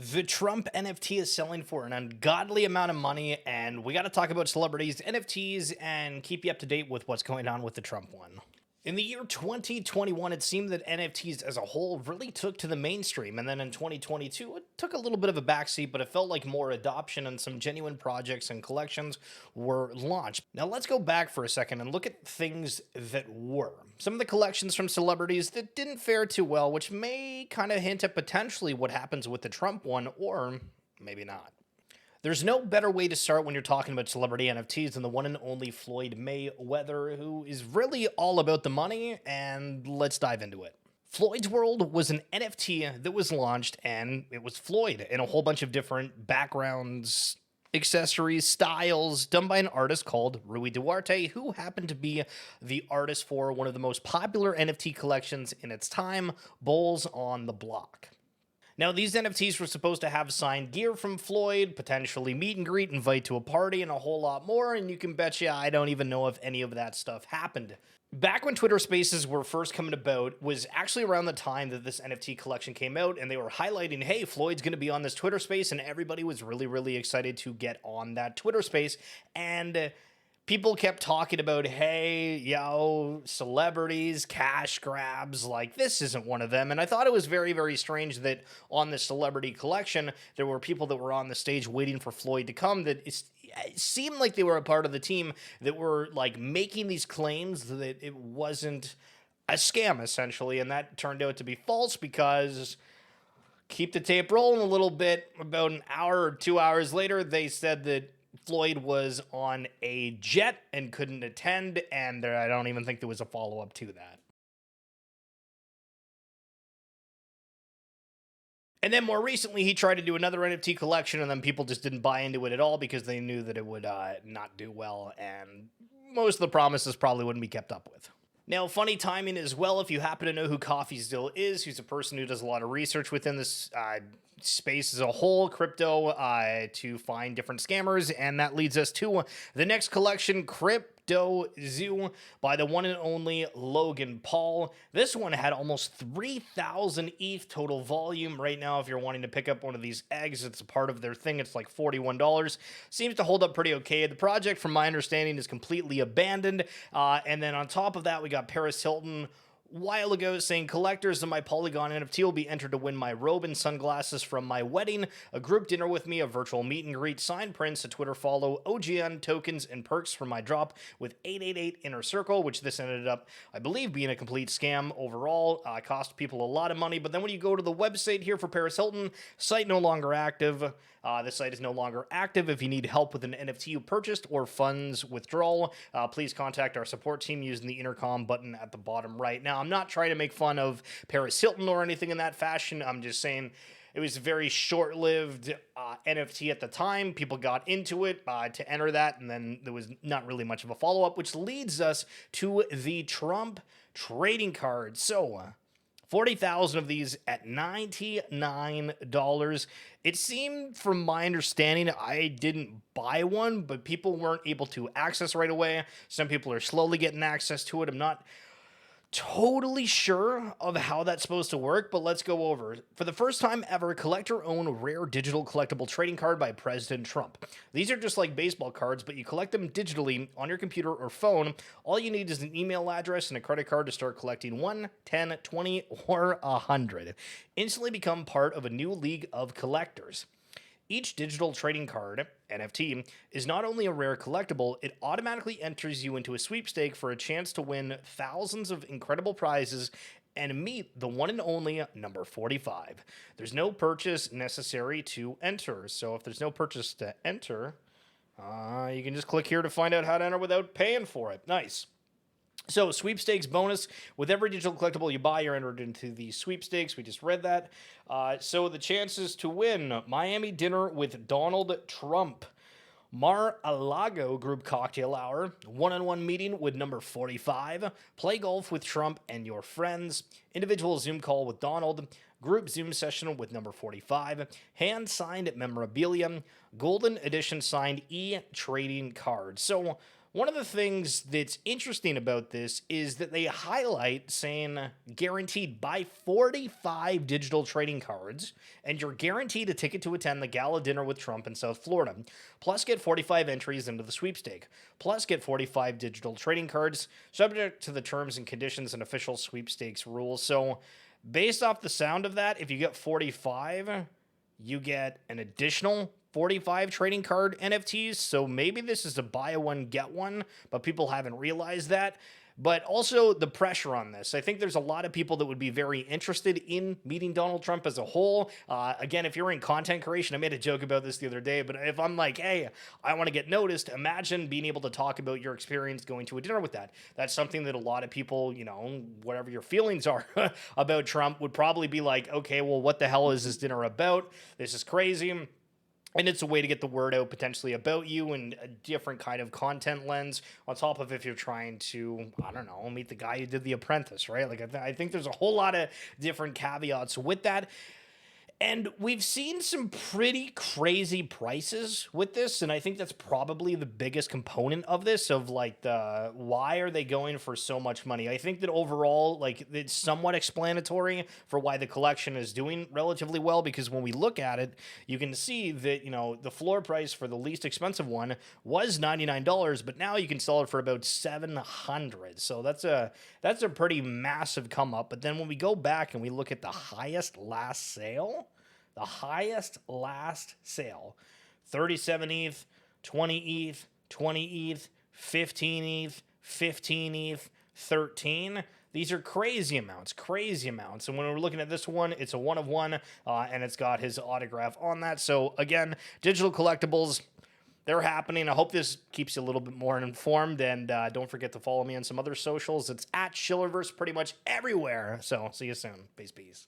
The Trump NFT is selling for an ungodly amount of money, and we got to talk about celebrities, NFTs, and keep you up to date with what's going on with the Trump one. In the year 2021, it seemed that NFTs as a whole really took to the mainstream, and then in 2022, it took a little bit of a backseat, but it felt like more adoption and some genuine projects and collections were launched. Now, let's go back for a second and look at things that were. Some of the collections from celebrities that didn't fare too well, which may kind of hint at potentially what happens with the Trump one, or maybe not. There's no better way to start when you're talking about celebrity NFTs than the one and only Floyd Mayweather, who is really all about the money, and let's dive into it. Floyd's World was an NFT that was launched, and it was Floyd in a whole bunch of different backgrounds, accessories, styles, done by an artist called Rui Duarte, who happened to be the artist for one of the most popular NFT collections in its time, Bulls on the Block. Now, these NFTs were supposed to have signed gear from Floyd, potentially meet and greet, invite to a party, and a whole lot more, and you can bet you I don't even know if any of that stuff happened. Back when Twitter Spaces were first coming about was actually around the time that this NFT collection came out, and they were highlighting, hey, Floyd's going to be on this Twitter Space, and everybody was really, really excited to get on that Twitter Space, and people kept talking about, hey, yo, celebrities, cash grabs, like this isn't one of them. And I thought it was very, very strange that on the celebrity collection, there were people that were on the stage waiting for Floyd to come it seemed like they were a part of the team that were like making these claims that it wasn't a scam, essentially. And that turned out to be false because keep the tape rolling a little bit. About an hour or 2 hours later, they said that Floyd was on a jet and couldn't attend, and I don't even think there was a follow-up to that. And then more recently, he tried to do another NFT collection, and then people just didn't buy into it at all because they knew that it would not do well, and most of the promises probably wouldn't be kept up with. Now, funny timing as well, if you happen to know who Coffee Still is, who's a person who does a lot of research within this space as a whole, crypto, to find different scammers, and that leads us to the next collection, Crypto Zoo, by the one and only Logan Paul. This one had almost 3,000 ETH total volume. Right now, if you're wanting to pick up one of these eggs, it's a part of their thing. It's like $41. Seems to hold up pretty okay. The project, from my understanding, is completely abandoned. And then on top of that, we got Paris Hilton while ago saying collectors of my Polygon NFT will be entered to win my robe and sunglasses from my wedding, a group dinner with me, a virtual meet and greet, signed prints, a Twitter follow, OGN tokens, and perks from my drop with 888 Inner Circle, which this ended up, I believe, being a complete scam overall. Cost people a lot of money, but then when you go to the website here for Paris Hilton, site no longer active. The site is no longer active. If you need help with an NFT you purchased or funds withdrawal, please contact our support team using the intercom button at the bottom right. Now, I'm not trying to make fun of Paris Hilton or anything in that fashion. I'm just saying it was a very short-lived NFT at the time. People got into it to enter that, and then there was not really much of a follow-up, which leads us to the Trump trading card. So, 40,000 of these at $99. It seemed, from my understanding, I didn't buy one, but people weren't able to access right away. Some people are slowly getting access to it. I'm not totally sure of how that's supposed to work, but let's go over. For the first time ever, collector-owned rare digital collectible trading card by President Trump. These are just like baseball cards, but you collect them digitally on your computer or phone. All you need is an email address and a credit card to start collecting 1, 10, 20, or 100. Instantly become part of a new league of collectors. Each digital trading card, NFT, is not only a rare collectible, it automatically enters you into a sweepstake for a chance to win thousands of incredible prizes and meet the one and only number 45. There's no purchase necessary to enter. So if there's no purchase to enter, you can just click here to find out how to enter without paying for it. Nice. So, sweepstakes bonus. With every digital collectible you buy, you're entered into the sweepstakes. We just read that. So, the chances to win: Miami dinner with Donald Trump, Mar-a-Lago group cocktail hour, one-on-one meeting with number 45, play golf with Trump and your friends, individual Zoom call with Donald, group Zoom session with number 45, hand-signed memorabilia, golden edition signed e-trading card. So, One of the things that's interesting about this is that they highlight saying guaranteed buy 45 digital trading cards and you're guaranteed a ticket to attend the gala dinner with Trump in South Florida. Plus get 45 entries into the sweepstake. Plus get 45 digital trading cards subject to the terms and conditions and official sweepstakes rules. So based off the sound of that, if you get 45, you get an additional 45 trading card NFTs. So maybe this is a buy one, get one, but people haven't realized that. But also the pressure on this. I think there's a lot of people that would be very interested in meeting Donald Trump as a whole. Again, if you're in content creation, I made a joke about this the other day, but if I'm like, hey, I want to get noticed, imagine being able to talk about your experience going to a dinner with that. That's something that a lot of people, whatever your feelings are about Trump, would probably be like, okay, well, what the hell is this dinner about? This is crazy. And it's a way to get the word out potentially about you and a different kind of content lens on top of if you're trying to, I don't know, meet the guy who did The Apprentice, right? Like, I think there's a whole lot of different caveats with that. And we've seen some pretty crazy prices with this, and I think that's probably the biggest component of this, of like the why are they going for so much money. I think that overall, like, it's somewhat explanatory for why the collection is doing relatively well, because when we look at it, you can see that, the floor price for the least expensive one was $99, but now you can sell it for about $700. So that's a pretty massive come up. But then when we go back and we look at the highest last sale, 37 ETH, 20 ETH, 20 ETH, 15 ETH, 15 ETH, 13. These are crazy amounts. And when we're looking at this one, it's a one of one, and it's got his autograph on that. So again, digital collectibles, they're happening. I hope this keeps you a little bit more informed, and don't forget to follow me on some other socials. It's at Schillerverse pretty much everywhere. So see you soon. Peace.